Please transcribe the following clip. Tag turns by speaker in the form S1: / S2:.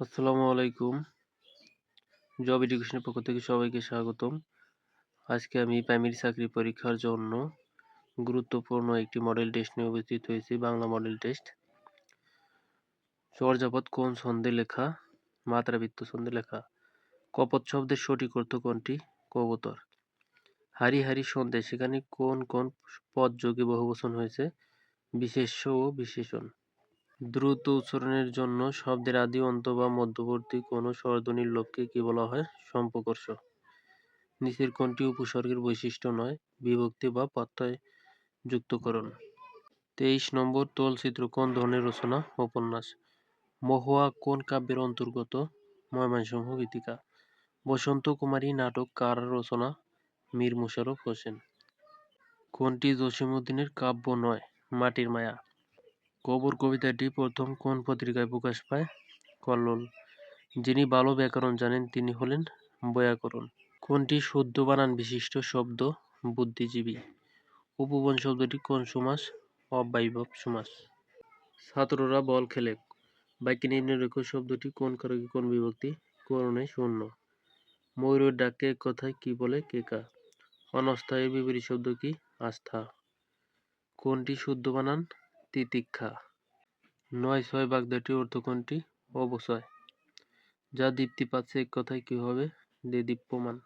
S1: আসসালামু আলাইকুম। জব এডুকেশনের পক্ষ থেকে সবাইকে স্বাগতম। আজকে আমি প্রাইমারি চাকরি পরীক্ষার জন্য গুরুত্বপূর্ণ একটি মডেল টেস্ট নিয়ে উপস্থিত হয়েছি, বাংলা মডেল টেস্ট। চর্যাপদ কোন ছন্দে লেখা? মাত্রাবৃত্ত ছন্দে লেখা। কপোত শব্দের সঠিক অর্থ কোনটি? কবুতর। হারি হারি সন্ধে, সেখানে কোন কোন পদ যোগে বহুবচন হয়েছে? বিশেষ্য ও বিশেষণ। দ্রুত উচ্চারণের জন্য শব্দের আদি, অন্ত বা মধ্যবর্তী কোনো স্বরধ্বনির লোপকে কি বলা হয়? সম্প্রকর্ষ। নিচের কোনটি উপসর্গের বৈশিষ্ট্য নয়? বিভক্তি বা প্রত্যয় যুক্তকরণ। 23 নম্বর, তলচিত্র কোন ধরনের রচনা? উপন্যাস। মহুয়া কোন কাব্যের অন্তর্গত? ময়মনসিংহ গীতিকা। বসন্ত কুমারী নাটক কার রচনা? মীর মশাররফ হোসেন। কোনটি জসীমউদ্দীনের কাব্য নয়? মাটির মায়া। কবর কবিতাটি প্রথম কোন পত্রিকায় প্রকাশ পায়? কল্লোল। যিনি ভালো ব্যাকরণ জানেন তিনি হলেন বৈয়াকরণ। কোনটি শুদ্ধ বানান বিশিষ্ট শব্দ? বুদ্ধিজীবী। উপবন শব্দটি কোন সমাস? অব্যয়ভাব সমাস। ছাত্ররা বল খেলে। বাক্যে নিম্নরেখ শব্দটি কোন কারকে কোন বিভক্তি? করণে শূন্য। ময়ূরের ডাককে এক কথায় কি বলে? কেকা। অনাস্থার বিপরীত শব্দ কি? আস্থা। কোনটি শুদ্ধ বানান? তিতিক্ষা। ৯-৬ বাগধাটির অর্থ কোনটি? অবচয়। যা দীপ্তি পাচ্ছে এক কথায় কি হবে? দেদীপ্যমান।